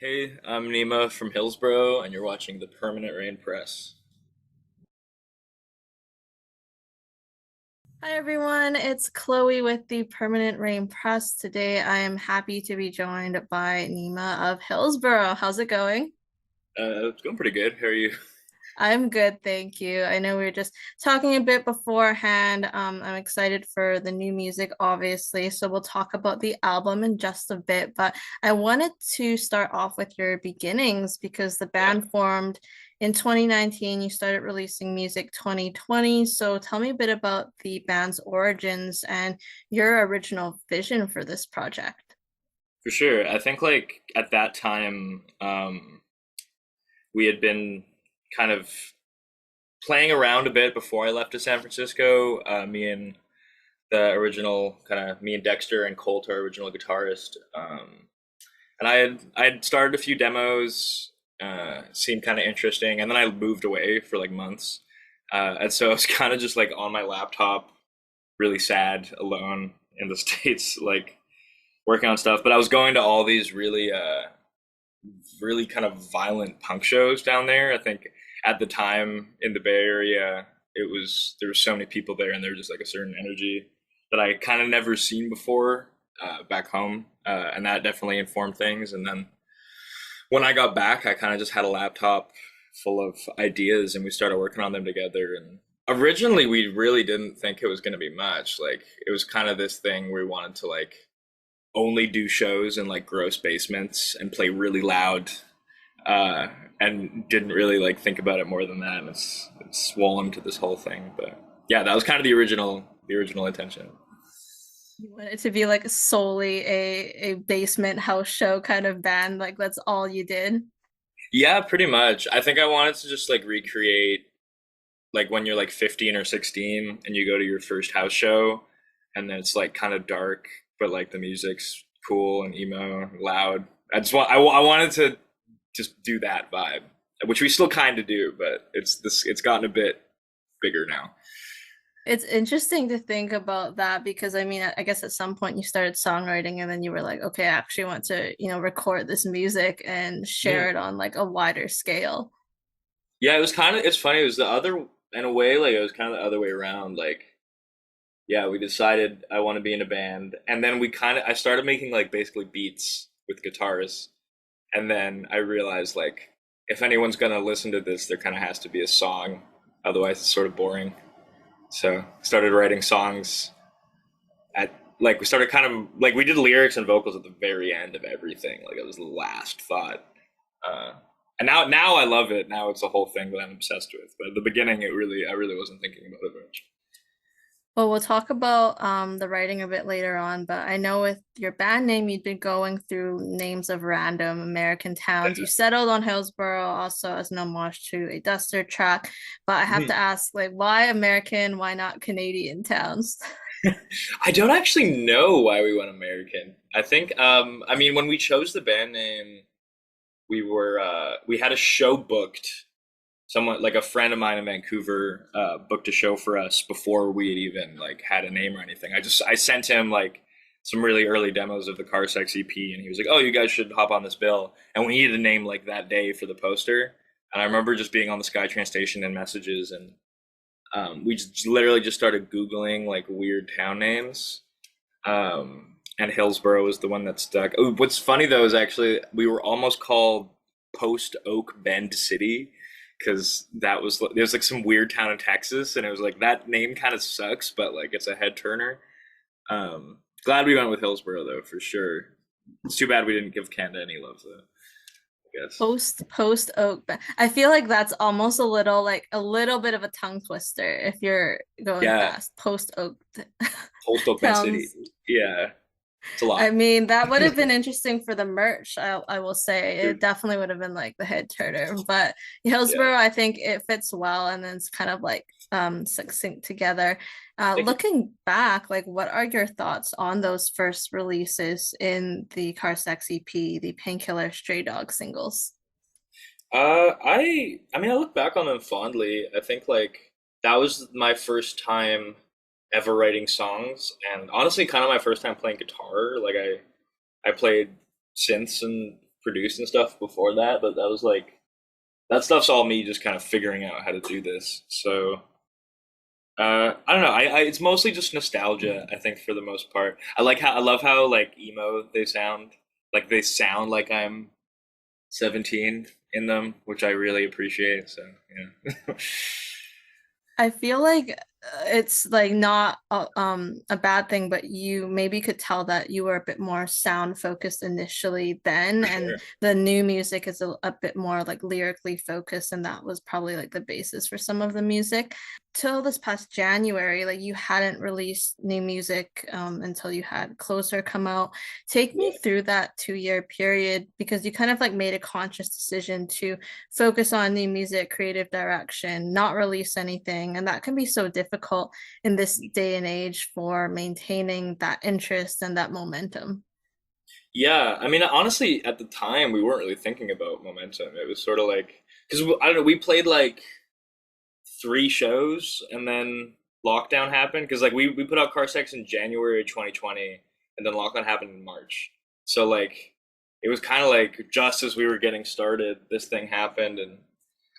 Hey, I'm Nima from Hillsboro, and you're watching the Permanent Rain Press. Hi everyone, it's Chloe with the Permanent Rain Press. Today I am happy to be joined by Nima of Hillsboro. How's it going? It's going pretty good. How are you? I'm good, thank you. I know we were just talking a bit beforehand. I'm excited for the new music, obviously, so we'll talk about the album in just a bit. But I wanted to start off with your beginnings because the Yeah, band formed in 2019. You started releasing music 2020. So tell me a bit about the band's origins and your original vision for this project. for sure. I think like at that time, we had been kind of playing around a bit before I left to San Francisco. Me and Dexter and Colt, our original guitarist. And I had started a few demos, seemed kind of interesting, and then I moved away for like months. And so I was kind of just like on my laptop, really sad, alone in the States, like working on stuff. But I was going to all these really kind of violent punk shows down there. I think at the time in the Bay Area, there were so many people there, and there was just like a certain energy that I kind of never seen before back home, and that definitely informed things. And then when I got back, I kind of just had a laptop full of ideas, and we started working on them together. And originally, we really didn't think it was going to be much. Like it was kind of this thing where we wanted to like only do shows in like gross basements and play really loud, uh, and didn't really like think about it more than that. And it's swollen to this whole thing. But yeah, that was kind of the original intention. You want it to be like solely a basement house show kind of band, like that's all you did. Yeah, pretty much. I think I wanted to just like recreate like when you're like 15 or 16 and you go to your first house show, and then it's like kind of dark, but like the music's cool and emo and loud. I wanted to just do that vibe, which we still kind of do, but it's gotten a bit bigger now. It's interesting to think about that because I mean, I guess at some point you started songwriting and then you were like, okay, I actually want to, record this music and Yeah. share it on like a wider scale. Yeah, it's funny, it was the other in a way, like it was kind of the other way around. Like, yeah, we decided I want to be in a band, and then I started making like basically beats with guitars. And then I realized like if anyone's gonna listen to this, there kind of has to be a song. Otherwise, it's sort of boring. So started writing songs at like we started kind of like we did lyrics and vocals at the very end of everything. Like it was the last thought. Uh, and now I love it. Now it's a whole thing that I'm obsessed with. But at the beginning, I really wasn't thinking about it much. Well, we'll talk about the writing a bit later on, but I know with your band name, you'd been going through names of random American towns. You settled on Hillsboro also as an homage to a Duster track, but I have to ask, like, why American, why not Canadian towns? I don't actually know why we went American. I mean when we chose the band name, we had a show booked. Someone like a friend of mine in Vancouver booked a show for us before we had even like had a name or anything. I sent him like some really early demos of the Car Sex EP, and he was like, "Oh, you guys should hop on this bill." And we needed a name like that day for the poster. And I remember just being on the SkyTrain station and messages, and we just literally just started Googling like weird town names. And Hillsboro was the one that stuck. Oh, what's funny though is actually we were almost called Post Oak Bend City because there's like some weird town in Texas, and it was like that name kind of sucks, but like it's a head turner. Glad we went with Hillsboro though for sure. It's too bad we didn't give Canada any love though, I guess. Post Oak. I feel like that's almost a little bit of a tongue twister if you're going Yeah, fast. Post Oak Post Oak Bend City. sounds. Yeah, it's a I lot. mean, that would have been interesting for the merch. I will say it True. definitely would have been like the head turner. But Yeah. Hillsborough, I think it fits well, and then it's kind of like succinct together. Thank you. Looking back, like what are your thoughts on those first releases in the Car Sex EP, the Painkiller Stray Dog singles? I mean, I look back on them fondly. I think like that was my first time ever writing songs, and honestly, kind of my first time playing guitar. Like I played synths and produced and stuff before that, but that was like that stuff's all me just kind of figuring out how to do this. So I don't know. I it's mostly just nostalgia, I think, for the most part. I love how like emo they sound. Like they sound like I'm 17 in them, which I really appreciate. So yeah. I feel like it's like not a bad thing, but you maybe could tell that you were a bit more sound focused initially then, For and sure. the new music is a bit more like lyrically focused, and that was probably like the basis for some of the music. Till this past January, like you hadn't released new music until you had Closer come out. Take me Yeah. through that 2 year period because you kind of like made a conscious decision to focus on new music, creative direction, not release anything. And that can be so difficult in this day and age for maintaining that interest and that momentum. Yeah, I mean, honestly, at the time, we weren't really thinking about momentum. It was sort of like, because I don't know, we played like 3 shows and then lockdown happened. Because like we put out Car Sex in January 2020, and then lockdown happened in March. So like it was kind of like just as we were getting started, this thing happened, and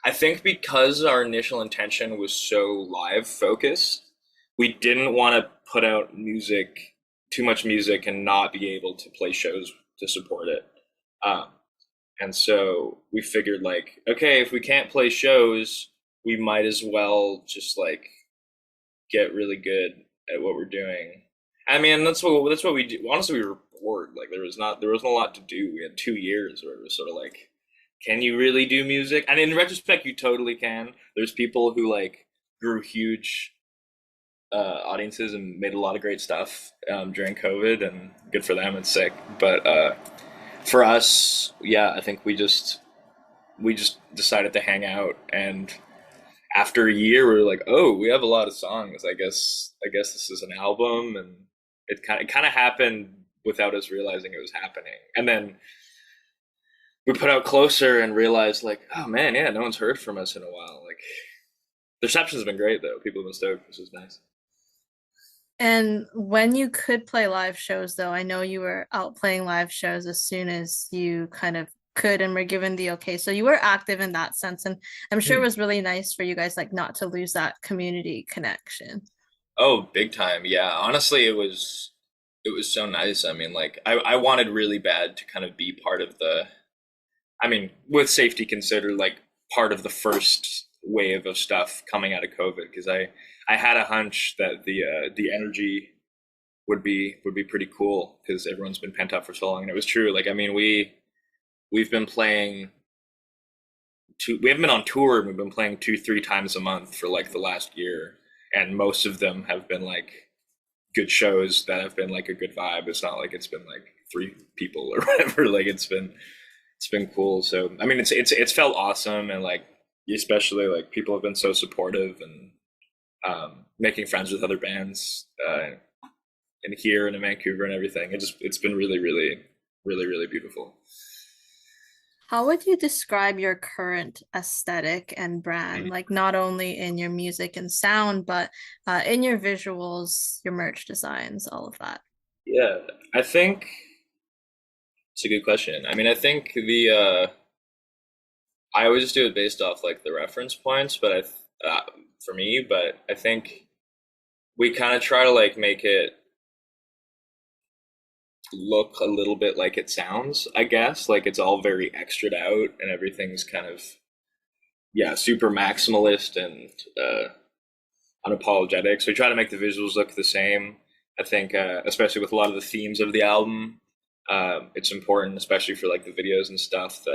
I think because our initial intention was so live focused, we didn't want to put out music, too much music, and not be able to play shows to support it. Um, and so we figured, like, okay, if we can't play shows, we might as well just like get really good at what we're doing. I mean, that's what we do. Honestly, we were bored. Like there wasn't a lot to do. We had 2 years where it was sort of like, can you really do music? And in retrospect, you totally can. There's people who like grew huge audiences and made a lot of great stuff during COVID, and good for them. It's sick. But for us, yeah, I think we just decided to hang out, and after a year, we were like, oh, we have a lot of songs. I guess this is an album, and it kind of happened without us realizing it was happening. And then we put out Closer and realized, like, oh man, yeah, no one's heard from us in a while. Like, the reception's been great though. People have been stoked, which is nice. And when you could play live shows, though, I know you were out playing live shows as soon as you kind of could and were given the okay. So you were active in that sense. And I'm sure it Hmm. was really nice for you guys, like, not to lose that community connection. Oh, big time. Yeah. Honestly, it was so nice. I mean, like I wanted really bad to kind of be part of the I mean, with safety considered, like part of the first wave of stuff coming out of COVID, because I had a hunch that the energy would be pretty cool because everyone's been pent up for so long, and it was true. Like, I mean, we've been playing we haven't been on tour, and we've been playing 2 3 times a month for like the last year, and most of them have been like good shows that have been like a good vibe. It's not like it's been like 3 people or whatever. Like it's been cool. So I mean, it's felt awesome, and like especially like people have been so supportive, and making friends with other bands in here and in Vancouver and everything. It's been really really beautiful. How would you describe your current aesthetic and brand? Mhm. Like, not only in your music and sound, but in your visuals, your merch designs, all of that. Yeah, I think it's a good question. I mean, I think the I always just do it based off like the reference points, but for me, but I think we kind of try to like make it look a little bit like it sounds, I guess. Like it's all very extra'd out, and everything's kind of, yeah, super maximalist and unapologetic. So we try to make the visuals look the same. I think, especially with a lot of the themes of the album, it's important, especially for like the videos and stuff,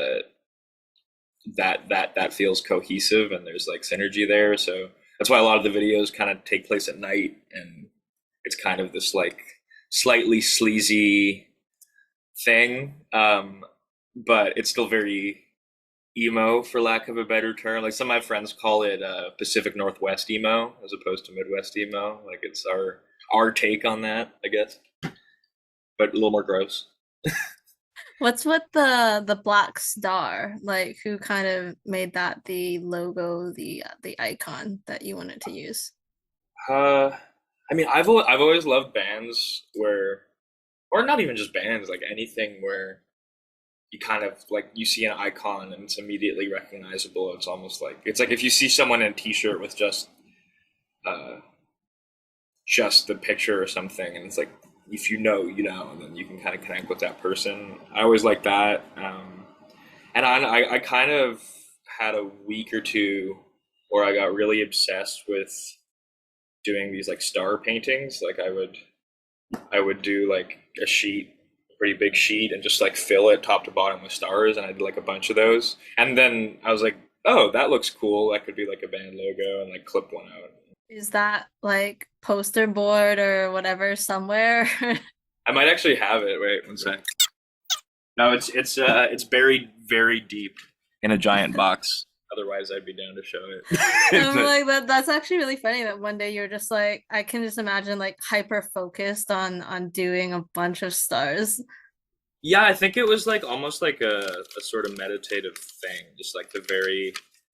that feels cohesive and there's like synergy there. So that's why a lot of the videos kind of take place at night, and it's kind of this like slightly sleazy thing, but it's still very emo, for lack of a better term. Like some of my friends call it Pacific Northwest emo as opposed to Midwest emo. Like it's our take on that, I guess, but a little more gross. What's with the black star? Like, who kind of made that the logo, the icon that you wanted to use? Uh, I mean, I've always loved bands where, or not even just bands, like anything where you kind of like you see an icon and it's immediately recognizable. It's almost like it's like if you see someone in a t-shirt with uh, just the picture or something, and it's like if you know, you know, and then you can kind of connect with that person. I always like that, and I kind of had a week or two where I got really obsessed with doing these like star paintings. Like I would do like a sheet, a pretty big sheet, and just like fill it top to bottom with stars, and I did like a bunch of those. And then I was like, oh, that looks cool. That could be like a band logo, and like clip one out. Is that like poster board or whatever somewhere? I might actually have it. Wait one sec. No, it's buried very deep in a giant box. Otherwise, I'd be down to show it. I'm like that's actually really funny that one day you're just like I can just imagine like hyper focused on doing a bunch of stars. Yeah, I think it was like almost like a sort of meditative thing, just like the very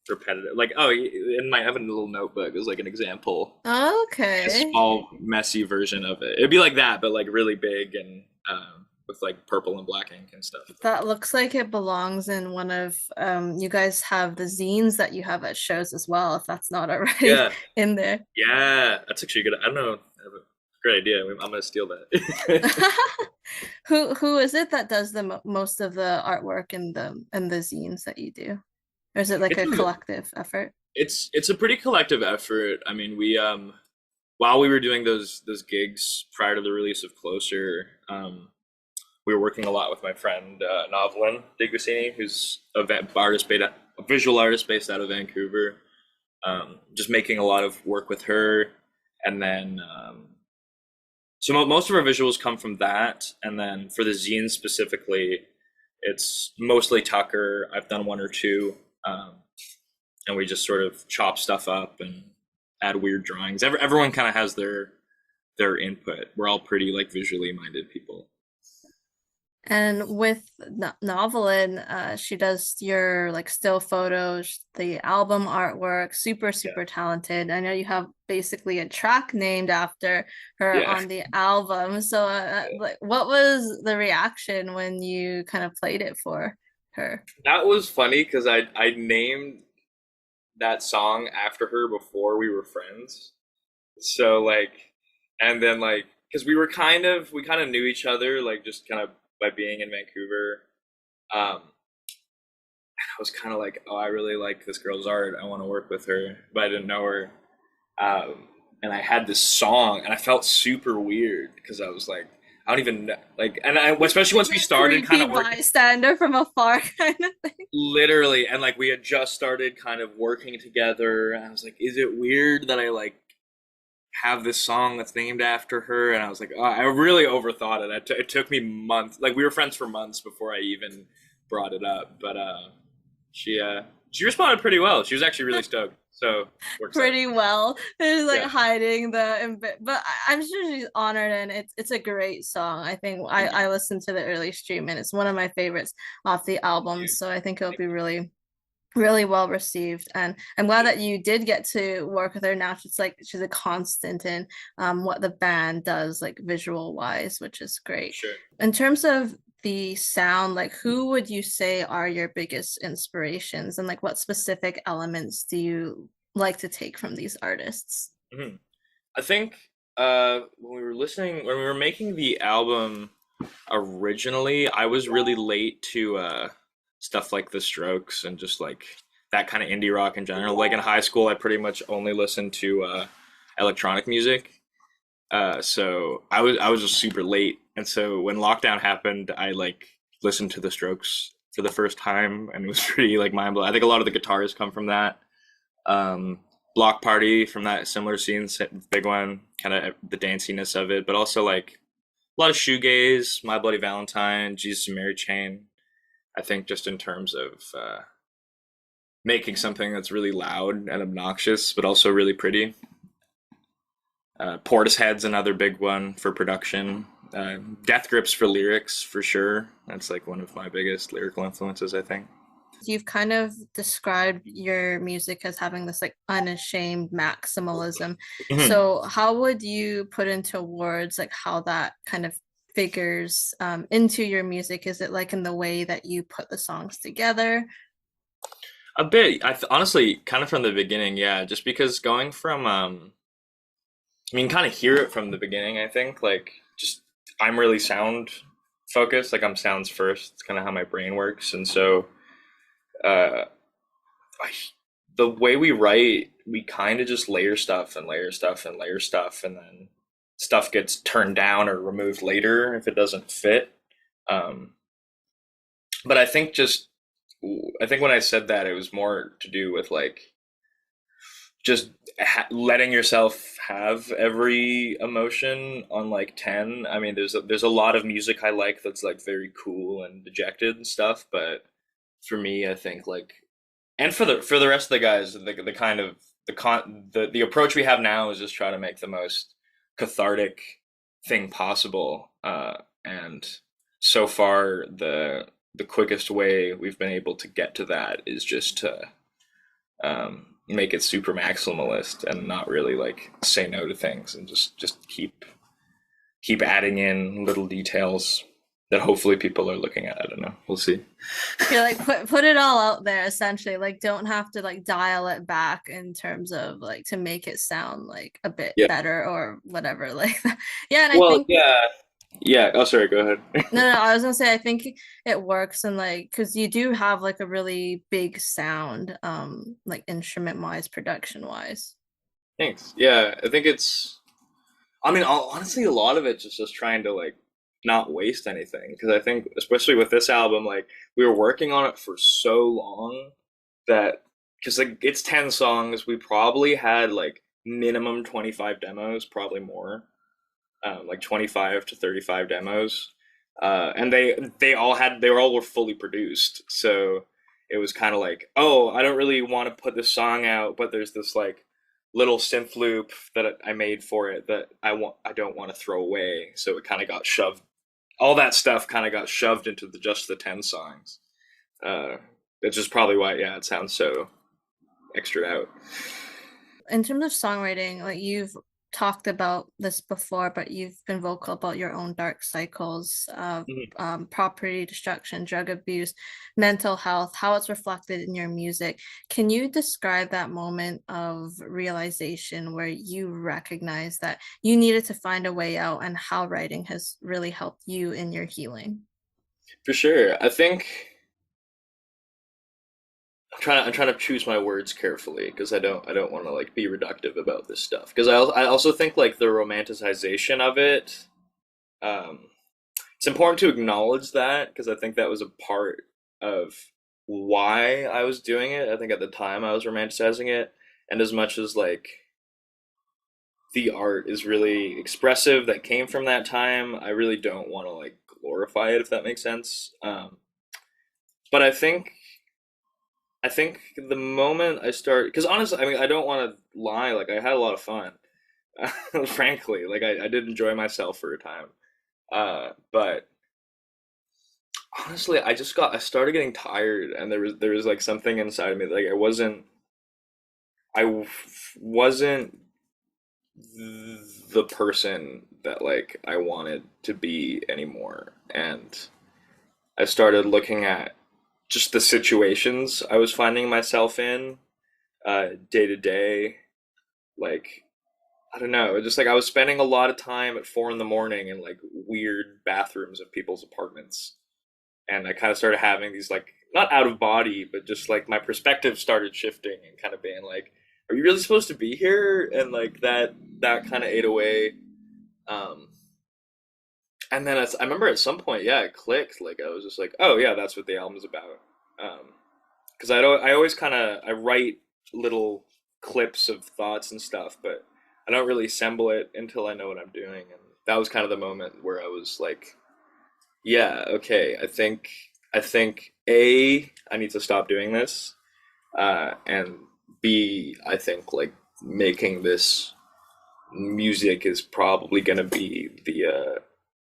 repetitive. Like, oh, in my I have a little notebook is like an example, like a Okay. small messy version of it. It'd be like that, but like really big and with like purple and black ink and stuff. That looks like it belongs in one of you guys have the zines that you have at shows as well, if that's not already Yeah, in there. yeah, that's actually good. I don't know, I have a great idea. I'm gonna steal that. Who is it that does the mo most of the artwork in the zines that you do? Or is it like It's a a, collective effort? it's a pretty collective effort. I mean, we while we were doing those gigs prior to the release of Closer, we were working a lot with my friend Novelin Digusini, who's a visual artist based out of Vancouver. Just making a lot of work with her, and then so most of our visuals come from that, and then for the zine specifically, it's mostly Tucker. I've done one or two, and we just sort of chop stuff up and add weird drawings. Everyone kind of has their input. We're all pretty like visually minded people. And with Novelin, she does your like still photos, the album artwork, super, Yeah, super talented. I know you have basically a track named after her yeah. on the album. So, like, what was the reaction when you kind of played it for her? That was funny because I named that song after her before we were friends. So like, and then like, because we kind of knew each other like just kind of by being in Vancouver. I was kind of like, oh, I really like this girl's art. I want to work with her, but I didn't know her. And I had this song, and I felt super weird because I was like, I don't even know, like, and I especially once Like we a started kind creepy of working, bystander from afar kind of thing. literally, and like we had just started kind of working together, and I was like, is it weird that I like have this song that's named after her? And I was like, oh, I really overthought it. It took me months. Like we were friends for months before I even brought it up, but she responded pretty well. She was actually really stoked. So works out. Pretty well. It's like Yeah. hiding but I'm sure she's honored and it's a great song. I think I listened to the early stream and it's one of my favorites off the album. So I think it'll be really, really well received. And I'm glad that you did get to work with her now. She's like she's a constant in what the band does, like visual wise, which is great. Sure. In terms of the sound, like who would you say are your biggest inspirations and like what specific elements do you like to take from these artists? Hmm. I think when we were making the album originally, I was really late to stuff like The Strokes and just like that kind of indie rock in general. Like in high school, I pretty much only listened to electronic music. So I was just super late, and so when lockdown happened, I like listened to The Strokes for the first time, and it was pretty like mind blowing. I think a lot of the guitars come from that. Um, Block Party from that similar scene, big one, kind of the danciness of it, but also like a lot of shoegaze, My Bloody Valentine, Jesus and Mary Chain. I think just in terms of making something that's really loud and obnoxious, but also really pretty. Portishead's another big one for production. Death Grips for lyrics, for sure. That's like one of my biggest lyrical influences, I think. You've kind of described your music as having this like unashamed maximalism. Mhm. So how would you put into words like how that kind of figures into your music? Is it like in the way that you put the songs together? A bit. Honestly, kind of from the beginning, yeah. Just because going from, I mean, kind of hear it from the beginning. I think like just I'm really sound focused. Like I'm sounds first. It's kind of how my brain works, and so uh, I, the way we write, we kind of just layer stuff and layer stuff and layer stuff, and then stuff gets turned down or removed later if it doesn't fit. Um, but I think when I said that, it was more to do with like just letting yourself have every emotion on like 10. I mean, there's a lot of music I like that's like very cool and dejected and stuff, but for me, I think like and for the rest of the guys, the kind of the approach we have now is just try to make the most cathartic thing possible. And so far, the quickest way we've been able to get to that is just to make it super maximalist and not really like say no to things and just keep adding in little details that hopefully people are looking at. I don't know. We'll see. You're like put it all out there essentially. Like don't have to like dial it back in terms of like to make it sound like a bit Yeah. better or whatever. Like yeah, and I Well, think yeah. Yeah. Oh, sorry. Go ahead. no, I was gonna say I think it works and like because you do have like a really big sound, like instrument wise, production wise. Thanks. Yeah, I think it's. I mean, honestly, a lot of it's just trying to like not waste anything because I think, especially with this album, like we were working on it for so long that because like it's 10 songs, we probably had like minimum 25 demos, probably more, like 25 to 35 demos, and they all were fully produced, so it was kind of like, oh, I don't really want to put this song out, but there's this like little synth loop that I made for it that I don't want to throw away, so it kind of got shoved. All that stuff kind of got shoved into just the 10 songs. Uh, it's just probably why, yeah, it sounds so extra out. In terms of songwriting, like you've talked about this before, but you've been vocal about your own dark cycles of Mhm. property destruction, drug abuse, mental health, how it's reflected in your music. Can you describe that moment of realization where you recognize that you needed to find a way out and how writing has really helped you in your healing? For sure. I think I'm trying to choose my words carefully because I don't want to like be reductive about this stuff because I also think like the romanticization of it, um it's important to acknowledge that because I think that was a part of why I was doing it. I think at the time I was romanticizing it, and as much as like the art is really expressive that came from that time, I really don't want to like glorify it if that makes sense. But I think the moment I start, because honestly, I mean, I don't want to lie. Like, I had a lot of fun, frankly. Like, I did enjoy myself for a time. But honestly, I started getting tired, and there was like something inside of me. Like, wasn't the person that like I wanted to be anymore. And I started looking at just the situations I was finding myself in, day to day, like I don't know, just like I was spending a lot of time at 4 in the morning in like weird bathrooms of people's apartments, and I kind of started having these like not out of body, but just like my perspective started shifting and kind of being like, "Are you really supposed to be here?" And like that kind of ate away. Um, and then I remember at some point, yeah, it clicked. Like I was just like, "Oh yeah, that's what the album's about." Because I always kind of I write little clips of thoughts and stuff, but I don't really assemble it until I know what I'm doing. And that was kind of the moment where I was like, yeah, okay, I think A, I need to stop doing this, and B, I think like making this music is probably going to be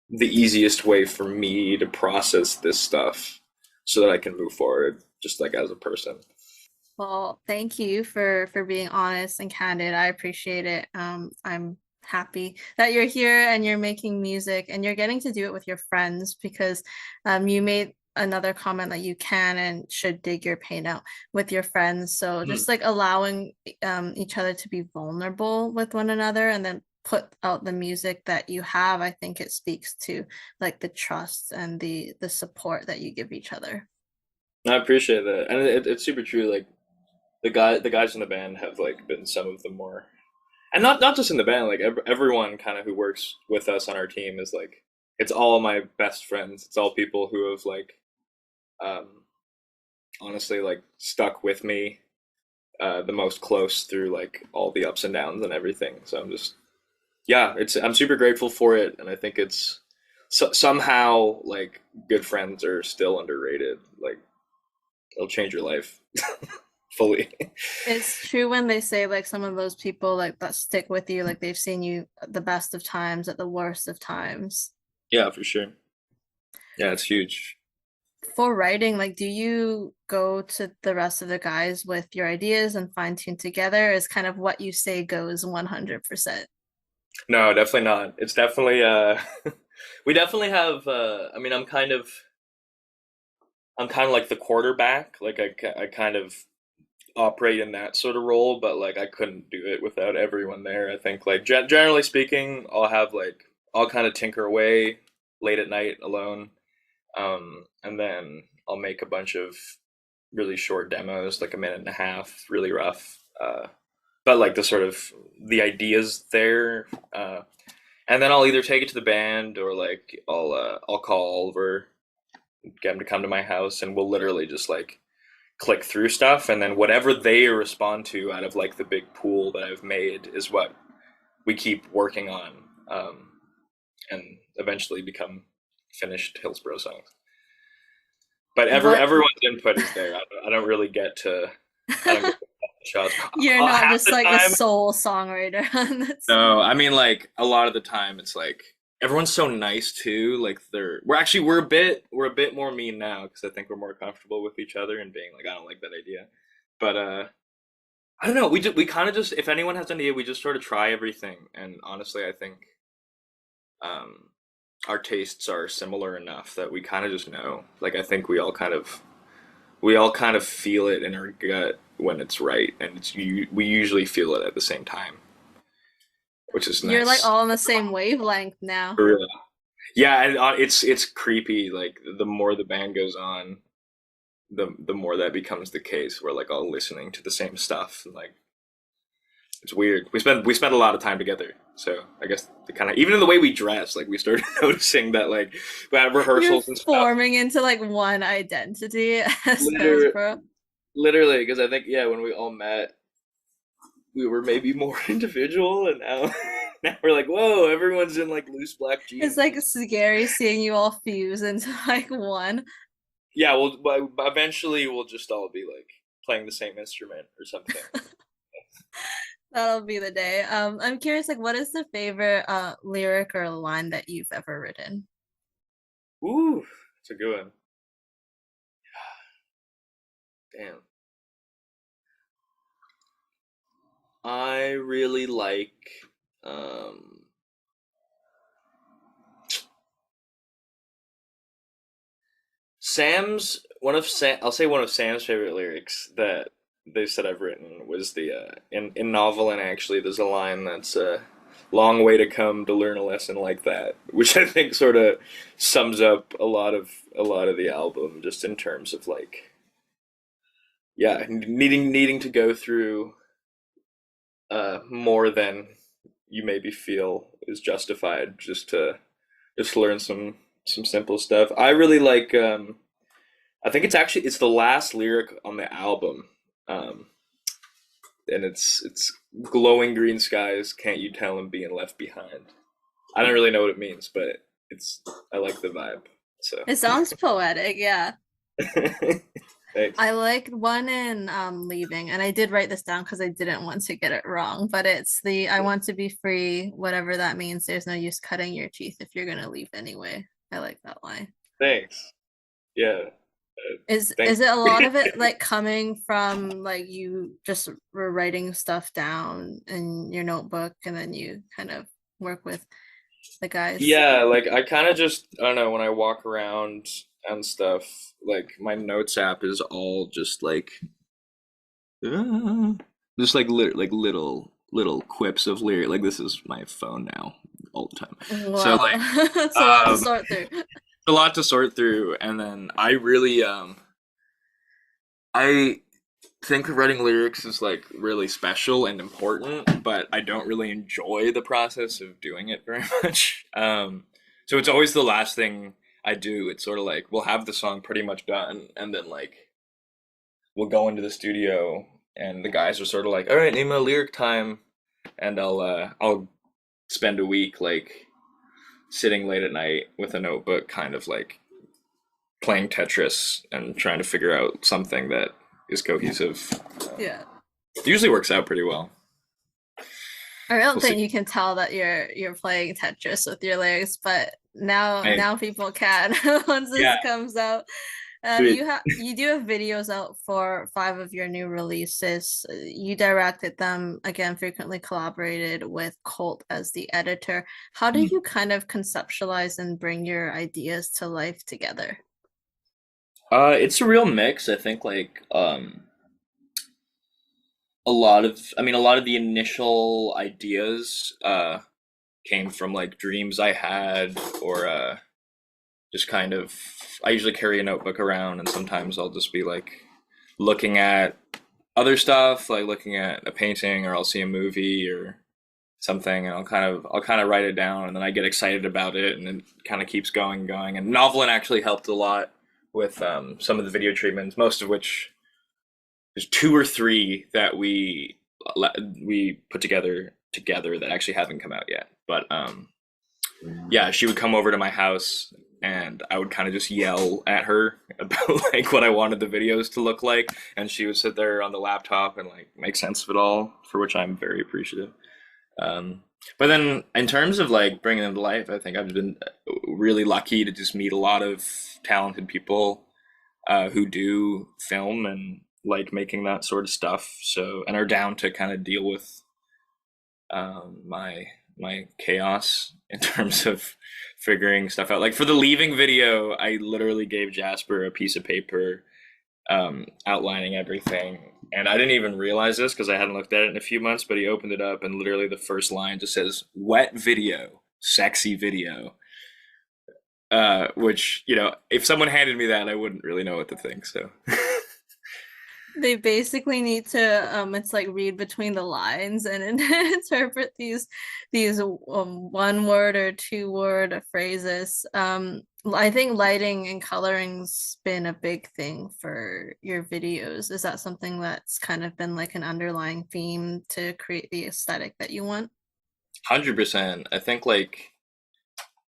the easiest way for me to process this stuff so that I can move forward just like as a person. Well, thank you for being honest and candid. I appreciate it. I'm happy that you're here and you're making music and you're getting to do it with your friends because you made another comment that you can and should dig your pain out with your friends. So just Mhm. like allowing each other to be vulnerable with one another and then put out the music that you have, I think it speaks to like the trust and the support that you give each other. I appreciate that, and it's super true. Like the guys in the band have like been some of the more, and not just in the band. Like everyone kind of who works with us on our team is like, it's all my best friends. It's all people who have like, um, honestly, like stuck with me the most close through like all the ups and downs and everything. So I'm just, yeah, it's I'm super grateful for it, and I think it's somehow like good friends are still underrated. Like it'll change your life fully. It's true when they say like some of those people like that stick with you, like they've seen you at the best of times, at the worst of times. Yeah, for sure. Yeah, it's huge. For writing, like do you go to the rest of the guys with your ideas and fine tune together? Is kind of what you say goes 100%? No, definitely not. It's definitely we definitely have I mean I'm kind of like the quarterback. Like I kind of operate in that sort of role, but like I couldn't do it without everyone there. I think like generally speaking, I'll kind of tinker away late at night alone. And then I'll make a bunch of really short demos, like a minute and a half, really rough. But like the ideas there, and then I'll either take it to the band or like I'll call Oliver, get him to come to my house, and we'll literally just like click through stuff, and then whatever they respond to out of like the big pool that I've made is what we keep working on, um, and eventually become finished Hillsboro songs. But What everyone's input is there. I don't really get to. I don't get to call the shots. you're not Half just the like the time, sole songwriter on that no. song. I mean, like a lot of the time, it's like everyone's so nice too. Like we're a bit more mean now because I think we're more comfortable with each other and being like, I don't like that idea. But I don't know. We kind of just, if anyone has an idea, we just sort of try everything. And honestly, I think um, our tastes are similar enough that we kind of just know. Like I think we all kind of feel it in our gut when it's right, and we usually feel it at the same time, which is You're like nice. all on the same wavelength now. For real. Yeah, and it's creepy. Like the more the band goes on, the more that becomes the case. We're like all listening to the same stuff, and like it's weird. We spend a lot of time together, so I guess the kind of even in the way we dress, like we started noticing that like we had You're rehearsals and stuff. forming into like one identity as Literally, Hillsboro. literally, because I think yeah, when we all met, we were maybe more individual, and now now we're like, whoa, everyone's in like loose black It's jeans. like scary seeing you all fuse into like one. Yeah, well, but eventually we'll just all be like playing the same instrument or something. That'll be the day. I'm curious, like, what is the favorite lyric or line that you've ever written? Ooh, it's a good one. Damn. I really like um Sam's one of Sam I'll say one of Sam's favorite lyrics that they said I've written was the in novel, and actually there's a line that's a long way to come to learn a lesson like that, which I think sort of sums up a lot of the album just in terms of like yeah, needing to go through more than you maybe feel is justified just to learn some simple stuff. I really like I think it's the last lyric on the album. Um, and it's glowing green skies, can't you tell I'm being left behind. I don't really know what it means, but it's I like the vibe. So It sounds poetic, yeah. thanks. I like one in leaving, and I did write this down because I didn't want to get it wrong, but it's the I want to be free, whatever that means. There's no use cutting your teeth if you're gonna leave anyway. I like that line. Thanks. Yeah. Is Thanks. it a lot of it like coming from like you just were writing stuff down in your notebook and then you kind of work with the guys? Yeah, like I kind of just I don't know when I walk around and stuff. Like my notes app is all just like uh, just like little quips of lyric. Like this is my phone now all the time. So Wow. like It's a lot to um, sort through. a lot to sort through, and then I really I think writing lyrics is like really special and important, but I don't really enjoy the process of doing it very much. So it's always the last thing I do. It's sort of like we'll have the song pretty much done, and then like we'll go into the studio, and the guys are sort of like, "All right, Nima, lyric time," and I'll spend a week like sitting late at night with a notebook, kind of like playing Tetris and trying to figure out something that is cohesive. Yeah. It usually works out pretty well. I don't We'll see. think you can tell that you're playing Tetris with your lyrics, but now people can once this Yeah, comes out. sweet. You do have videos out for five of your new releases. You directed them, again, frequently collaborated with Colt as the editor. How do you kind of conceptualize and bring your ideas to life together? It's a real mix. I think like a lot of the initial ideas came from like dreams I had or just kind of I usually carry a notebook around and sometimes I'll just be like looking at other stuff, like looking at a painting or I'll see a movie or something and I'll kind of write it down and then I get excited about it and it kind of keeps going and going. And Novelin actually helped a lot with some of the video treatments, most of which there's two or three that we put together that actually haven't come out yet. But yeah, she would come over to my house and I would kind of just yell at her about like what I wanted the videos to look like, and she would sit there on the laptop and like make sense of it all, for which I'm very appreciative. Um, but then in terms of like bringing them to life, I think I've been really lucky to just meet a lot of talented people who do film and like making that sort of stuff. So and are down to kind of deal with my chaos in terms of figuring stuff out. Like for the leaving video, I literally gave Jasper a piece of paper outlining everything. And I didn't even realize this because I hadn't looked at it in a few months, but he opened it up and literally the first line just says wet video, sexy video. Which, you know, if someone handed me that, I wouldn't really know what to think. So They basically need to it's like read between the lines and interpret these one word or two word phrases. I think lighting and coloring's been a big thing for your videos. Is that something that's kind of been like an underlying theme to create the aesthetic that you want? 100%. I think like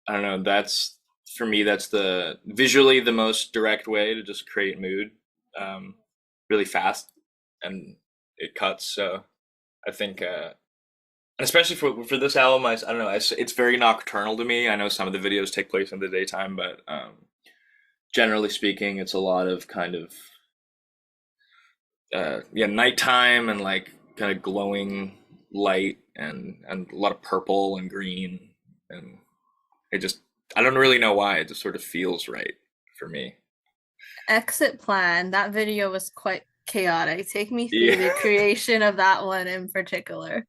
I don't know, that's for me that's the visually the most direct way to just create mood. Um, really fast and it cuts. So I think and especially for this album, I don't know, it's very nocturnal to me. I know some of the videos take place in the daytime, but generally speaking, it's a lot of kind of yeah, nighttime and like kind of glowing light and a lot of purple and green and it just I don't really know why it just sort of feels right for me. Exit Plan, that video was quite chaotic. Take me through the Yeah. creation of that one in particular.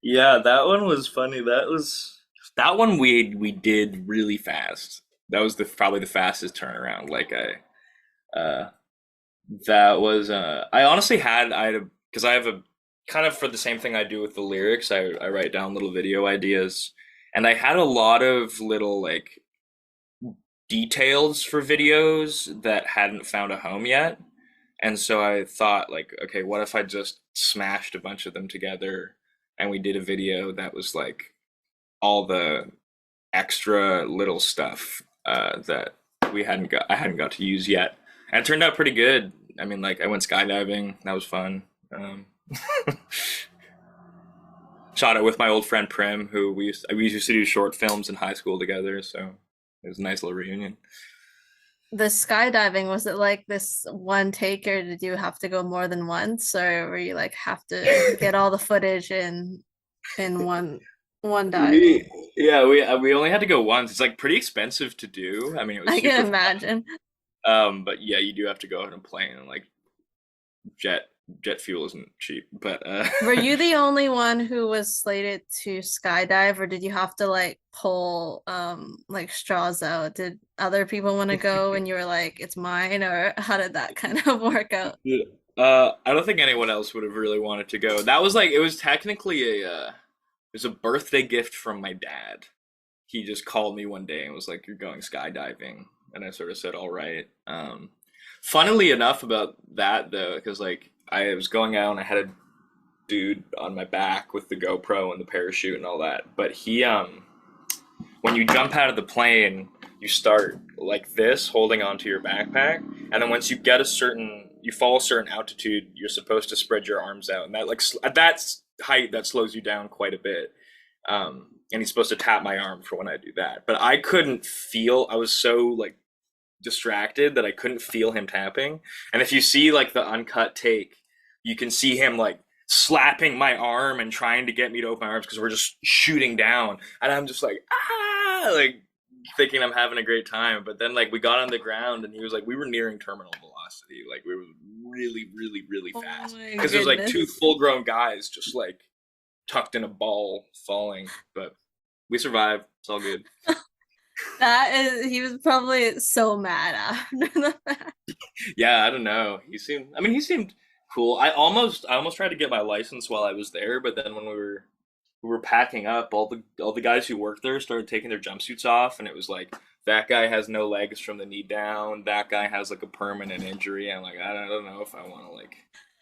Yeah, that one was funny. That one we did really fast. That was the probably the fastest turnaround. Like uh that was I honestly had I had a because I have a kind of for the same thing I do with the lyrics, I write down little video ideas and I had a lot of little like details for videos that hadn't found a home yet. And so I thought like, okay, what if I just smashed a bunch of them together and we did a video that was like all the extra little stuff that I hadn't got to use yet. And it turned out pretty good. I mean, like I went skydiving, that was fun. Shot it with my old friend Prim, who we used to do short films in high school together, so it was a nice little reunion. The skydiving, was it like this one take, or did you have to go more than once, or were you like have to get all the footage in one? One We diving. yeah, we only had to go once. It's like pretty expensive to do. I mean, it was I super can fun. imagine. But yeah, you do have to go on a plane and like jet jet fuel isn't cheap. But Were you the only one who was slated to skydive, or did you have to like pull like straws out? Did other people want to go and you were like, it's mine, or how did that kind of work out? yeah. I don't think anyone else would have really wanted to go. That was like it was technically it was a birthday gift from my dad. He just called me one day and was like, "You're going skydiving," and I sort of said, "All right." Funnily enough about that though, because like I was going out and I had a dude on my back with the GoPro and the parachute and all that, but he when you jump out of the plane, you start like this, holding onto your backpack, and then once you get a certain, you fall a certain altitude, you're supposed to spread your arms out, and that like at that height, that slows you down quite a bit. And he's supposed to tap my arm for when I do that, but I couldn't feel. I was so like distracted that I couldn't feel him tapping. And if you see like the uncut take, you can see him like slapping my arm and trying to get me to open my arms because we're just shooting down. And I'm just like, ah, like thinking I'm having a great time. But then like we got on the ground and he was like, we were nearing terminal velocity. Like we were really, really, really Oh fast. my Because there's like two goodness. full grown guys just like tucked in a ball falling. But we survived. It's all good. That is, he was probably so mad after the fact. Yeah, I don't know. He seemed cool. I almost tried to get my license while I was there, but then when we were packing up, all the guys who worked there started taking their jumpsuits off, and it was like that guy has no legs from the knee down. That guy has like a permanent injury. I'm like, I don't know if I want to like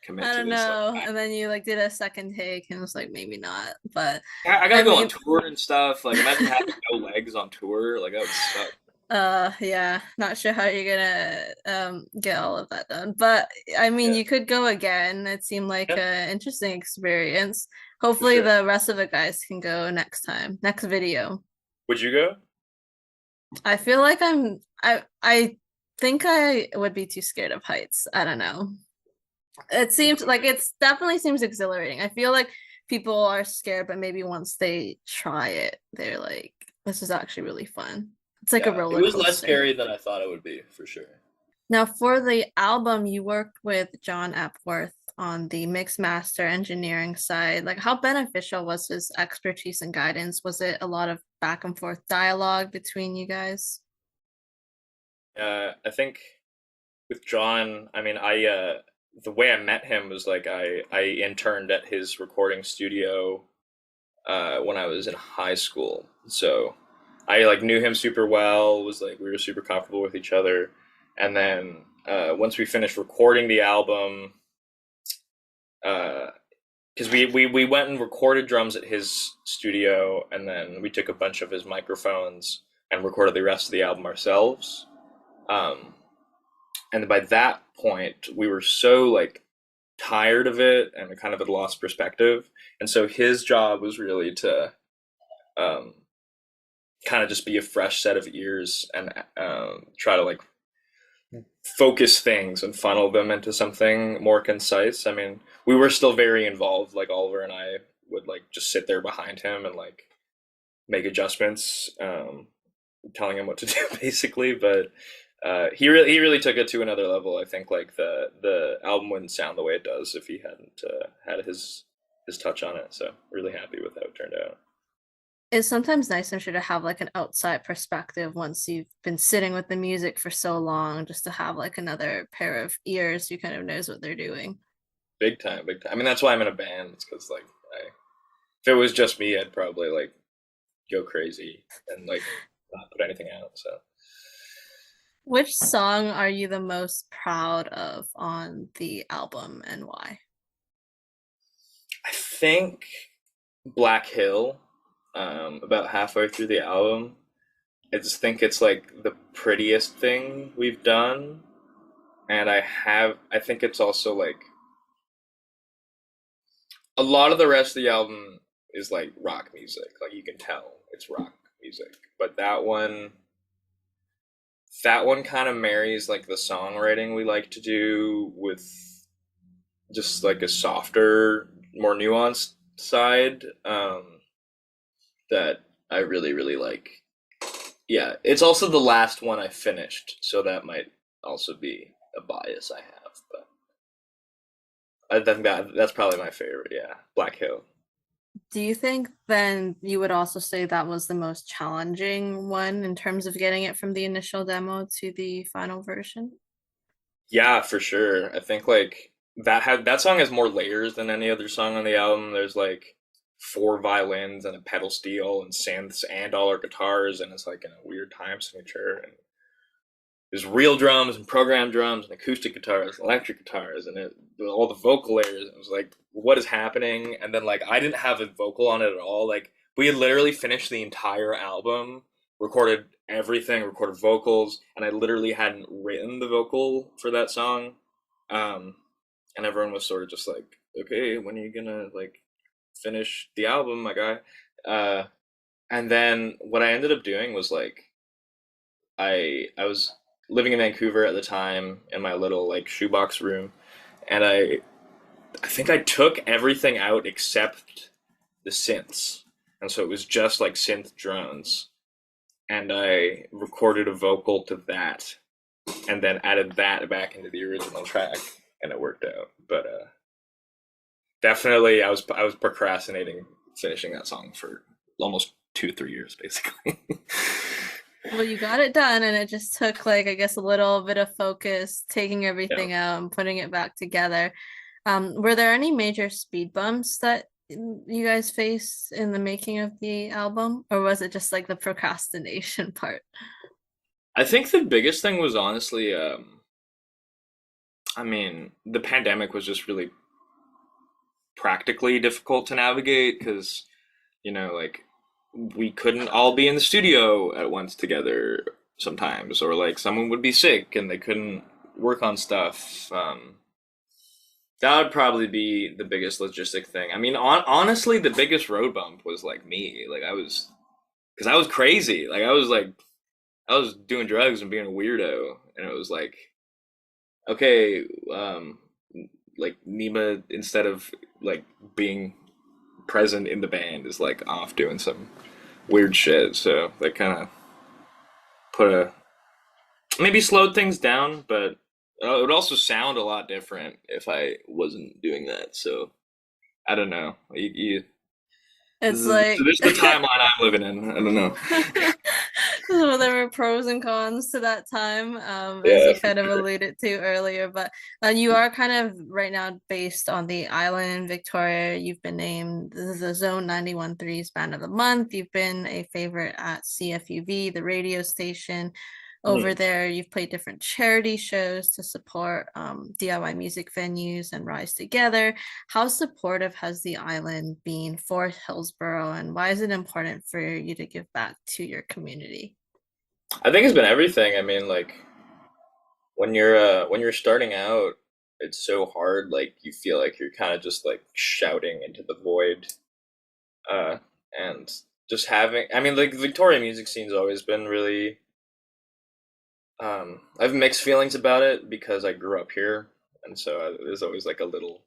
commit I to don't this. Like, know. And then you like did a second take and was like, maybe not. But I I gotta go on mean, tour and stuff. Like, imagine having no legs on tour. Like, that would suck. yeah, not sure how you're gonna get all of that done. But I mean, Yeah, you could go again. It seemed like yeah, an interesting experience. for Hopefully sure. the rest of the guys can go next time, next video. Would you go? I feel like I think I would be too scared of heights. I don't know. It seems like it's definitely seems exhilarating. I feel like people are scared, but maybe once they try it, they're like, this is actually really fun. It's like a Yeah, it roller was less coaster. scary than I thought it would be, for sure. Now, for the album, you worked with Jon Epworth on the mix master engineering side. Like, how beneficial was his expertise and guidance? Was it a lot of back and forth dialogue between you guys? I think with John, the way I met him was like I interned at his recording studio when I was in high school. So I like knew him super well, was like we were super comfortable with each other. And then once we finished recording the album, uh, because we went and recorded drums at his studio, and then we took a bunch of his microphones and recorded the rest of the album ourselves. Um, and by that point, we were so like tired of it and kind of had lost perspective. And so his job was really to um, kind of just be a fresh set of ears and try to like focus things and funnel them into something more concise. I mean, we were still very involved. Like Oliver and I would like just sit there behind him and like make adjustments, telling him what to do basically. But he really took it to another level. I think like the album wouldn't sound the way it does if he hadn't had his touch on it. So really happy with how it turned out. It's sometimes nice, I'm sure, to have like an outside perspective once you've been sitting with the music for so long, just to have like another pair of ears who kind of knows what they're doing. Big time, big time. I mean, that's why I'm in a band. It's because like if it was just me, I'd probably like go crazy and like not put anything out. So Which song are you the most proud of on the album and why? I think Black Hill, about halfway through the album, I just think it's like the prettiest thing we've done, and I think it's also like a lot of the rest of the album is like rock music. Like you can tell it's rock music, but that one kind of marries like the songwriting we like to do with just like a softer, more nuanced side. that I really, really like. Yeah, it's also the last one I finished, so that might also be a bias I have. But I think that's probably my favorite. Yeah, Black Hill. Do you think then you would also say that was the most challenging one in terms of getting it from the initial demo to the final version? Yeah, for sure. I think like that song has more layers than any other song on the album. There's like four violins and a pedal steel and synths and all our guitars, and it's like in a weird time signature. And there's real drums and programmed drums and acoustic guitars, electric guitars, and all the vocal layers. It was like, what is happening? And then like I didn't have a vocal on it at all. Like we had literally finished the entire album, recorded everything, recorded vocals, and I literally hadn't written the vocal for that song. Um, and everyone was sort of just like, okay, when are you gonna like finish the album, my guy? And then what I ended up doing was like I was living in Vancouver at the time in my little like shoebox room, and I think I took everything out except the synths, and so it was just like synth drones, and I recorded a vocal to that, and then added that back into the original track, and it worked out. But definitely, I was procrastinating finishing that song for almost 2 3 years, basically. Well, you got it done, and it just took like I guess a little bit of focus, taking Yeah. everything out and putting it back together. Were there any major speed bumps that you guys faced in the making of the album, or was it just like the procrastination part? I think the biggest thing was honestly, I mean, the pandemic was just really practically difficult to navigate because, like we couldn't all be in the studio at once together sometimes, or like someone would be sick and they couldn't work on stuff. That would probably be the biggest logistic thing. I mean, honestly, the biggest road bump was like me. Like because I was crazy. Like I was doing drugs and being a weirdo, and it was like, okay, like Nima, instead of like being present in the band, is like off doing some weird shit. So that kind of put a maybe slowed things down, but it would also sound a lot different if I wasn't doing that. So I don't know. It's like This is the timeline I'm living in. I don't know. so there were pros and cons to that time, as Yeah, you for kind of sure. alluded to earlier. But you are kind of right now based on the island in Victoria. You've been named the Zone 91.3's Band of the Month. You've been a favorite at CFUV, the radio station. Over Hmm. there, you've played different charity shows to support DIY music venues and Rise Together. How supportive has the island been for Hillsboro, and why is it important for you to give back to your community? I think it's been everything. I mean, like when you're starting out, it's so hard. Like you feel like you're kind of just like shouting into the void. Uh, and just having, I mean, like the Victoria music scene's always been really. I have mixed feelings about it because I grew up here, and so there's always like a little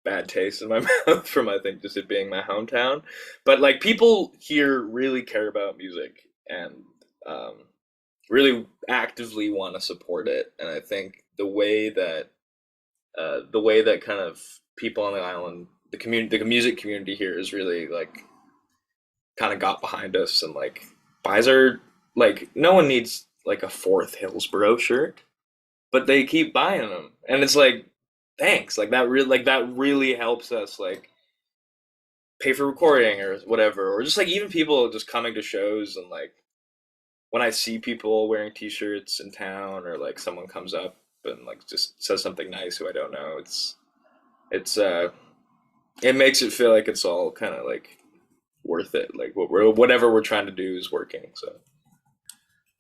bad taste in my mouth from I think just it being my hometown. But like people here really care about music and um, really actively want to support it, and I think the way that kind of people on the island, the music community here is really like kind of got behind us and like buys our like no one needs like a fourth Hillsboro shirt, but they keep buying them, and it's like thanks, like that really helps us like pay for recording or whatever, or just like even people just coming to shows and like when I see people wearing t-shirts in town or like someone comes up and like just says something nice who I don't know, it's it makes it feel like it's all kind of like worth it. Like whatever we're trying to do is working. So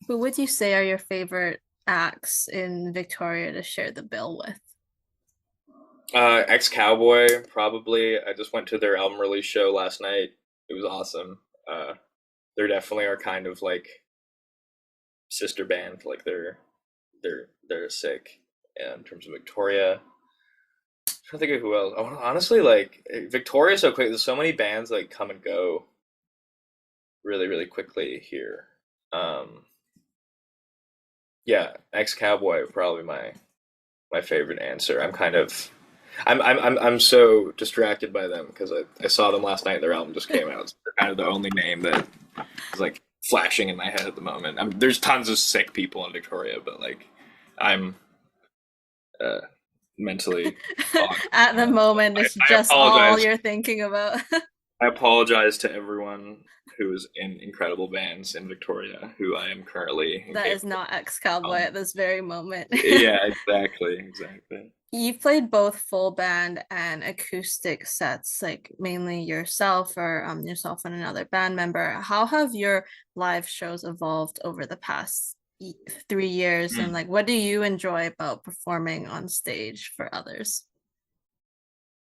Who would you say are your favorite acts in Victoria to share the bill with? Ex Cowboy probably. I just went to their album release show last night. It was awesome. They're definitely our kind of like sister band. Like they're sick in terms of Victoria. I'm trying to think of who else. Oh, honestly, like Victoria's so quick. There's so many bands like come and go. really, really quickly here. Um, yeah, ex-Cowboy probably my favorite answer. I'm so distracted by them because I saw them last night. Their album just came out. So they're kind of the only name that is like flashing in my head at the moment. There's tons of sick people in Victoria, but like I'm uh, mentally fogged At right the now. So moment, it's I just all apologize. you're thinking about. I apologize to everyone who is in incredible bands in Victoria who I am currently That is incapable not ex-Cowboy of. at this very moment. Yeah, exactly, exactly. You've played both full band and acoustic sets, like mainly yourself or yourself and another band member. How have your live shows evolved over the past 3 years? And Hmm. like, what do you enjoy about performing on stage for others?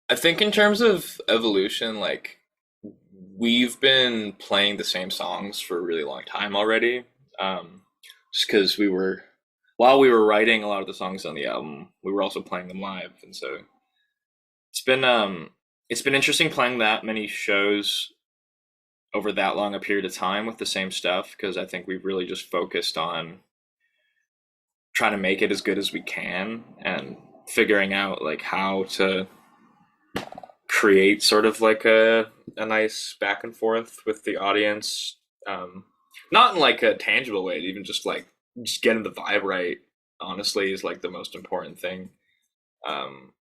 I think in terms of evolution, like we've been playing the same songs for a really long time already. Um, just because while we were writing a lot of the songs on the album, we were also playing them live, and so it's been um, it's been interesting playing that many shows over that long a period of time with the same stuff because I think we've really just focused on trying to make it as good as we can and figuring out like how to create sort of like a nice back and forth with the audience. Um, Not in like a tangible way, even just like just getting the vibe right. Honestly, is like the most important thing.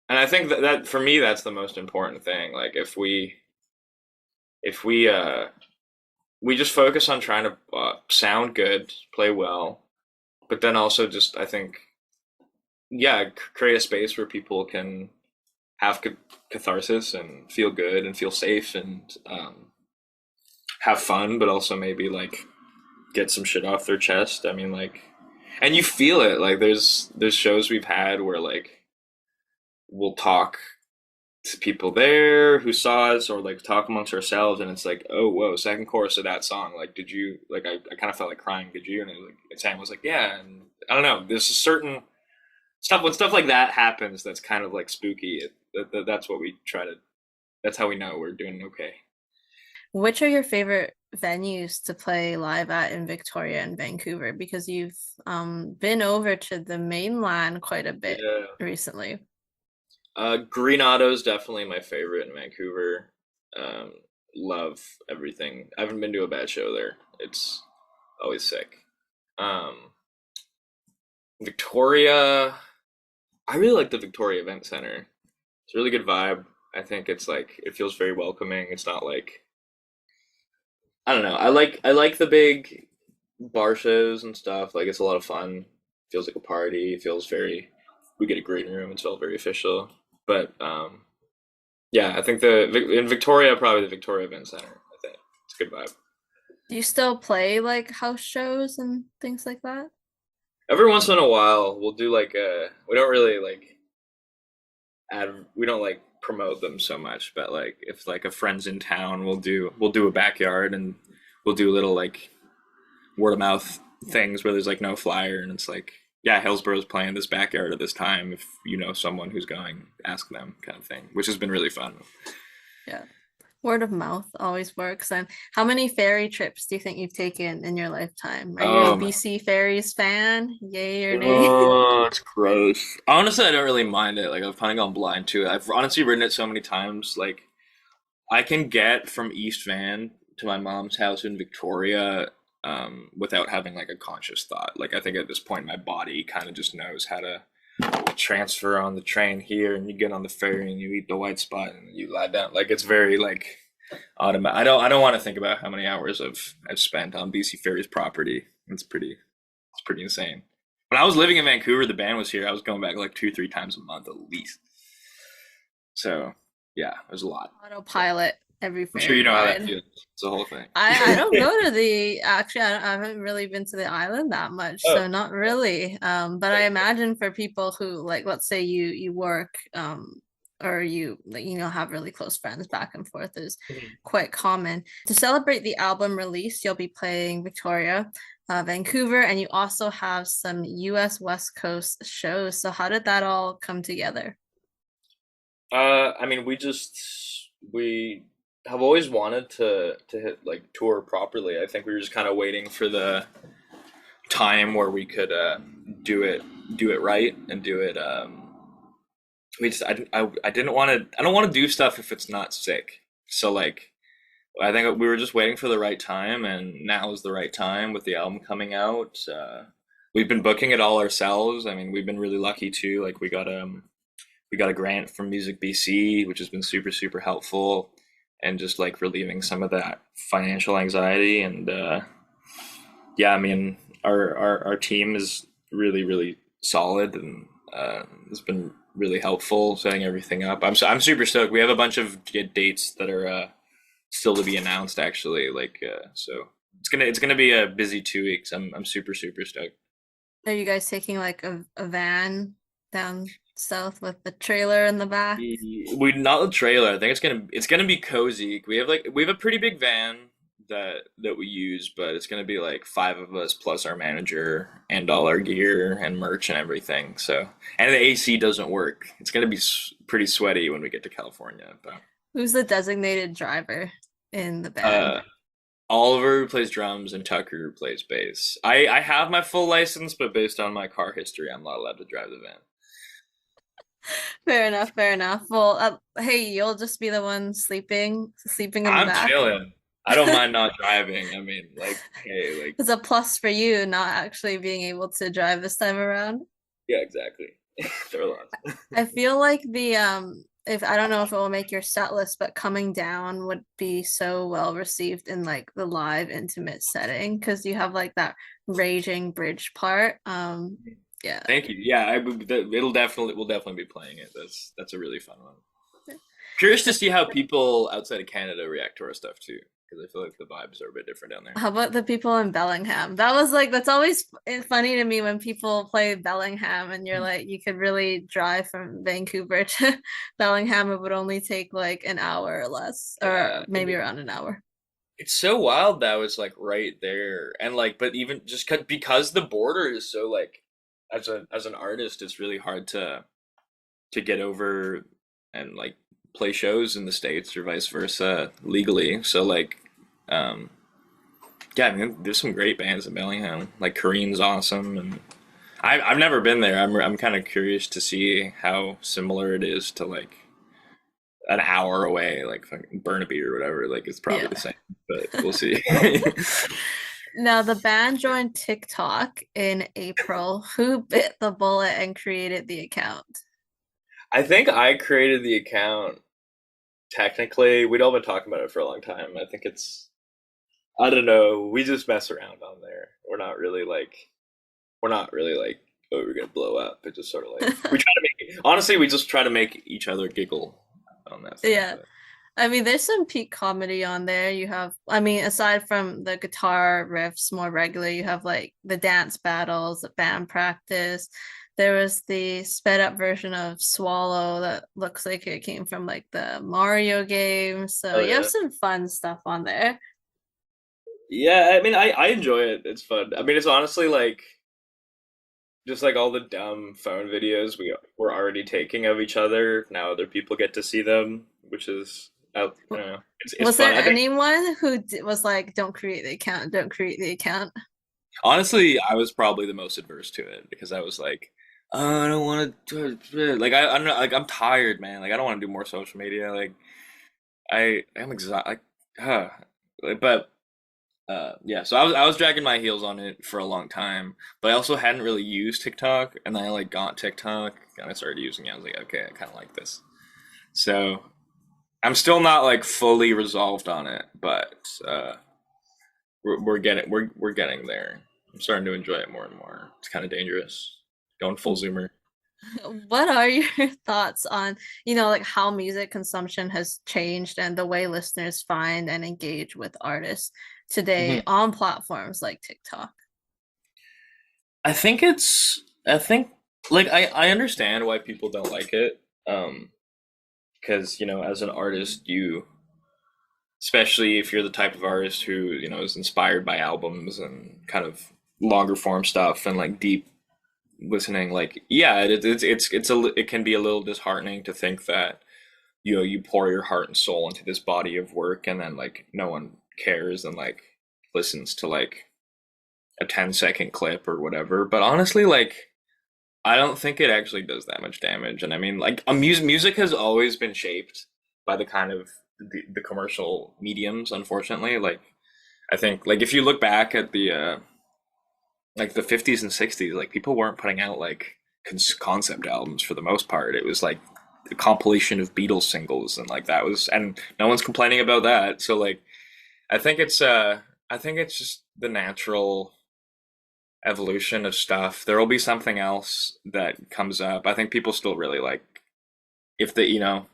And I think that for me, that's the most important thing. Like if we just focus on trying to sound good, play well, but then also just I think yeah, create a space where people can have catharsis and feel good and feel safe and have fun, but also maybe like get some shit off their chest. I mean, like, and you feel it. Like, there's shows we've had where like we'll talk to people there who saw us, or like talk amongst ourselves, and it's like, oh, whoa, second chorus of that song. Like, did you like? I kind of felt like crying. Did you? And it was like, and Sam was like, yeah. And I don't know. There's a certain stuff when stuff like that happens. That's kind of like spooky. That's what we try to. That's how we know we're doing okay. Which are your favorite venues to play live at in Victoria and Vancouver? Because you've been over to the mainland quite a bit Yeah. recently. Green Otto's definitely my favorite in Vancouver. Um, Love everything. I haven't been to a bad show there. It's always sick. Um, Victoria, I really like the Victoria Event Center. It's a really good vibe. I think it's like it feels very welcoming. It's not like I don't know. I like the big bar shows and stuff. Like it's a lot of fun. Feels like a party. It feels very. We get a green room. It's all very official. But yeah, I think in Victoria, probably the Victoria Event Center. I think it's a good vibe. Do you still play like house shows and things like that? Every once in a while, we'll do like we don't really like we don't like promote them so much, but like if like a friend's in town, we'll do a backyard and we'll do little like word of mouth things where there's like no flyer and it's like yeah, Hillsboro's playing this backyard at this time. If you know someone who's going, ask them kind of thing, which has been really fun. Yeah. Word of mouth always works. And how many ferry trips do you think you've taken in your lifetime? Are you a Oh my BC Ferries fan? Yay or nay? oh, it's gross. Honestly, I don't really mind it. Like I've kind of gone blind to it. I've honestly ridden it so many times. Like I can get from East Van to my mom's house in Victoria without having like a conscious thought. Like I think at this point, my body kind of just knows how to transfer on the train here, and you get on the ferry and you eat the white spot and you lie down. Like it's very like automatic. I don't want to think about how many hours I've spent on BC Ferry's property. It's pretty insane. When I was living in Vancouver, the band was here. I was going back like 2, 3 times a month at least. So yeah, it was a lot. So Autopilot every I'm sure you ferry know how that ride. feels. It's the whole thing. I don't go to the actually I haven't really been to the island that much, Oh, so not really. But I imagine for people who like let's say you work or you like have really close friends back and forth is mhm. quite common. To celebrate the album release, you'll be playing Victoria, Vancouver, and you also have some US West Coast shows. So how did that all come together? I mean, we have always wanted to hit like tour properly. I think we were just kind of waiting for the time where we could do it do it right and do it. We just I didn't want to. I don't want to do stuff if it's not sick. So like I think we were just waiting for the right time, and now is the right time with the album coming out. We've been booking it all ourselves. I mean, we've been really lucky too. Like we got a grant from Music BC, which has been super helpful, and just like relieving some of that financial anxiety. And yeah, I mean, our team is really solid, and it's been really helpful setting everything up. I'm super stoked. We have a bunch of dates that are still to be announced, actually. Like so, it's gonna be a busy 2 weeks. I'm super stoked. Are you guys taking like a van down south with the trailer in the back? We not the trailer. I think it's gonna be cozy. We have a pretty big van that we use, but it's gonna be like five of us plus our manager and all our gear and merch and everything. So and the AC doesn't work. It's gonna be pretty sweaty when we get to California. But Who's the designated driver in the band? uh, Oliver plays drums and Tucker plays bass. I have my full license, but based on my car history, I'm not allowed to drive the van. Fair enough, fair enough. Well, hey, you'll just be the one sleeping in the I'm back. chilling. I don't mind not driving. I mean, like, hey, like, It's a plus for you not actually being able to drive this time around. yeah, exactly. Throw lots. I feel like the if I don't know if it will make your set list, but coming down would be so well received in like the live intimate setting because you have like that raging bridge part. Yeah. Thank you. Yeah, we'll definitely be playing it. That's a really fun one. Curious to see how people outside of Canada react to our stuff too, because I feel like the vibes are a bit different down there. How about the people in Bellingham? That was like that's always funny to me when people play Bellingham and you're like you could really drive from Vancouver to Bellingham. It would only take like an hour or less, or Yeah, maybe around an hour. it's so wild that was like right there, and like, but even just because the border is so like, as an artist, it's really hard to get over and like play shows in the States or vice versa legally. So like, um, yeah, I mean, there's some great bands in Bellingham. Like Kareen's awesome, and I've never been there. I'm kind of curious to see how similar it is to like an hour away, like fucking Burnaby or whatever. Like it's probably Yeah. the same, but we'll see. Now the band joined TikTok in April. Who bit the bullet and created the account? I think I created the account. Technically, we'd all been talking about it for a long time. I think it's, I don't know. We just mess around on there. We're not really like, oh, we're gonna blow up. It's just sort of like we try to make. Honestly, we just try to make each other giggle on that thing. Yeah. But I mean, there's some peak comedy on there. You have, I mean, aside from the guitar riffs more regular, you have like the dance battles, the band practice. There was the sped up version of Swallow that looks like it came from like the Mario game. So oh you have yeah, some fun stuff on there. yeah. I mean, I enjoy it. It's fun. I mean, it's honestly like just like all the dumb phone videos we're already taking of each other. Now other people get to see them, which is out. I don't know. It's Was there fun. I think anyone who was like, don't create the account, don't create the account? honestly, I was probably the most adverse to it because I was like, I don't want to like I don't know, like I'm tired, man. Like I don't want to do more social media. Like I am exhausted. Like, huh. But yeah, so I was dragging my heels on it for a long time, but I also hadn't really used TikTok, and then I like got TikTok and I started using it. I was like, okay, I kind of like this. So I'm still not like fully resolved on it, but we're getting there. I'm starting to enjoy it more and more. It's kind of dangerous. Going full zoomer. What are your thoughts on, like how music consumption has changed and the way listeners find and engage with artists today Mhm. on platforms like TikTok? I think like I understand why people don't like it. Because as an artist, especially if you're the type of artist who is inspired by albums and kind of longer form stuff and like deep listening, like yeah, it can be a little disheartening to think that you pour your heart and soul into this body of work, and then like no one cares and like listens to like a 10-second clip or whatever. But honestly, like I don't think it actually does that much damage. And I mean, like music has always been shaped by the kind of the commercial mediums, unfortunately. Like I think like if you look back at the like the 50s and 60s, like people weren't putting out like concept albums for the most part. It was like a compilation of Beatles singles, and like that was, and no one's complaining about that. So like I think it's just the natural evolution of stuff. There will be something else that comes up. I think people still really like, if the,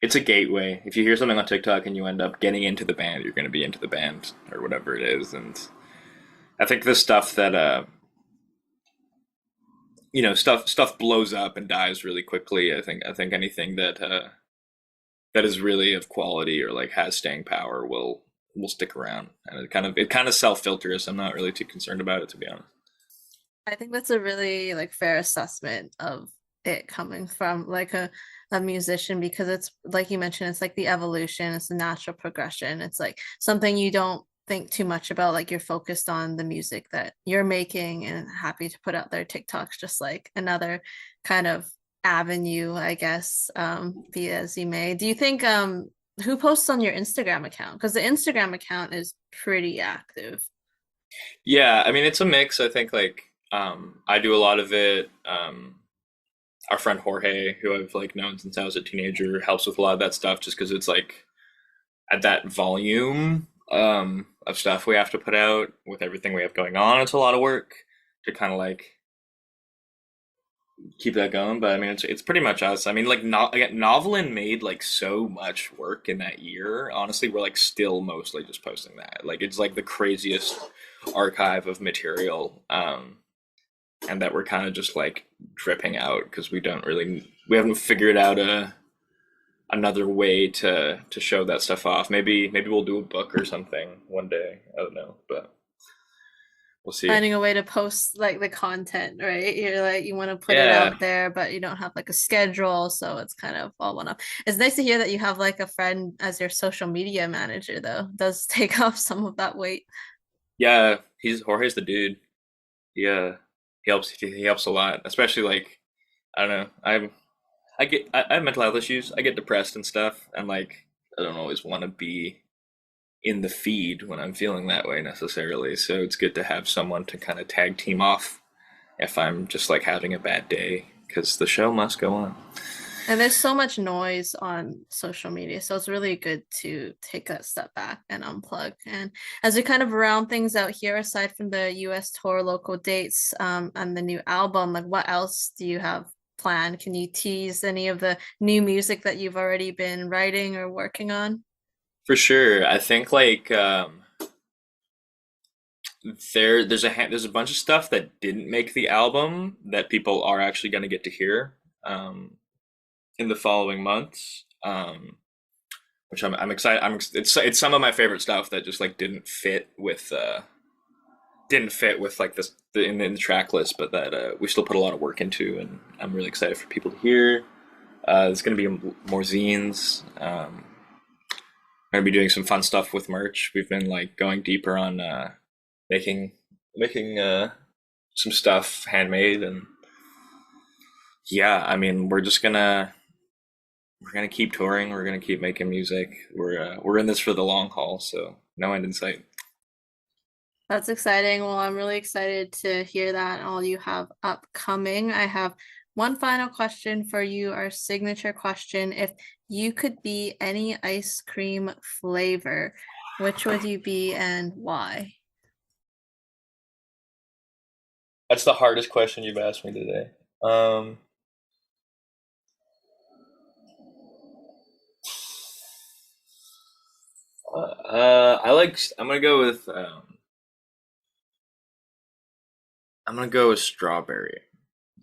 it's a gateway. If you hear something on TikTok and you end up getting into the band, you're going to be into the band or whatever it is. And I think the stuff that stuff blows up and dies really quickly. I think anything that is really of quality or like has staying power will stick around. And it kind of self filters. I'm not really too concerned about it, to be honest. I think that's a really like fair assessment of it coming from like a musician, because it's like you mentioned, it's like the evolution, it's the natural progression. It's like something you don't think too much about, like you're focused on the music that you're making and happy to put out their TikToks, just like another kind of avenue, I guess, be as you may. Do you think who posts on your Instagram account? Because the Instagram account is pretty active. Yeah, I mean it's a mix. I think like I do a lot of it. Our friend Jorge, who I've like known since I was a teenager, helps with a lot of that stuff just because it's like at that volume of stuff we have to put out with everything we have going on. It's a lot of work to kind of like keep that going. But I mean, it's pretty much us. I mean, like not like, Novelin made like so much work in that year. Honestly, we're like still mostly just posting that. Like it's like the craziest archive of material, and that we're kind of just like dripping out because we haven't figured out another way to show that stuff off. Maybe we'll do a book or something one day. I don't know, but we'll see. Finding a way to post like the content, right? You're like you want to put it Yeah, out there, but you don't have like a schedule, so it's kind of all one up. It's nice to hear that you have like a friend as your social media manager, though. It does take off some of that weight. yeah. He's Jorge's the dude. Yeah, he helps a lot, especially like I don't know. I have mental health issues. I get depressed and stuff, and like I don't always want to be in the feed when I'm feeling that way necessarily. So it's good to have someone to kind of tag team off if I'm just like having a bad day because the show must go on. And there's so much noise on social media, so it's really good to take a step back and unplug. And as we kind of round things out here, aside from the US tour, local dates, and the new album, like what else do you have planned? Can you tease any of the new music that you've already been writing or working on? For sure, I think like there's a bunch of stuff that didn't make the album that people are actually going to get to hear in the following months. Which I'm excited. It's some of my favorite stuff that just like didn't fit with like in the track list, but that we still put a lot of work into, and I'm really excited for people to hear. There's going to be more zines. Going to be doing some fun stuff with merch. We've been like going deeper on making making some stuff handmade, and yeah, I mean we're gonna keep touring. We're gonna keep making music. We're in this for the long haul, so no end in sight. That's exciting. Well, I'm really excited to hear that all you have upcoming. I have one final question for you, our signature question. If you could be any ice cream flavor, which would you be and why? That's the hardest question you've asked me today. Um, I'm gonna go with strawberry.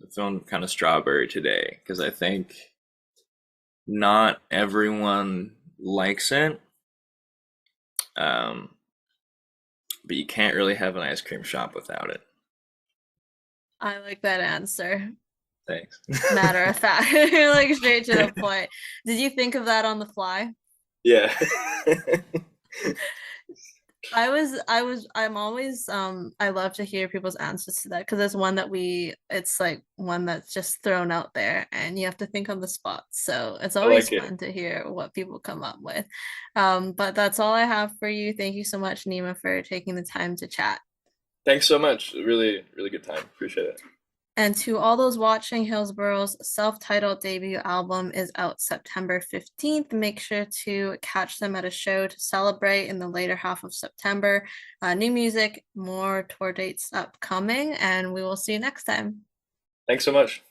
I'm feeling kind of strawberry today because I think not everyone likes it. Um, but you can't really have an ice cream shop without it. I like that answer. Thanks. Matter of fact. You're like straight to the point. Did you think of that on the fly? Yeah. I'm always, I love to hear people's answers to that because it's one that it's like one that's just thrown out there and you have to think on the spot. So it's I always like it. fun to hear what people come up with. But that's all I have for you. Thank you so much, Nima, for taking the time to chat. Thanks so much. Really, really good time. Appreciate it. And to all those watching, Hillsboro's self-titled debut album is out September 15th. Make sure to catch them at a show to celebrate in the later half of September. New music, more tour dates upcoming, and we will see you next time. Thanks so much.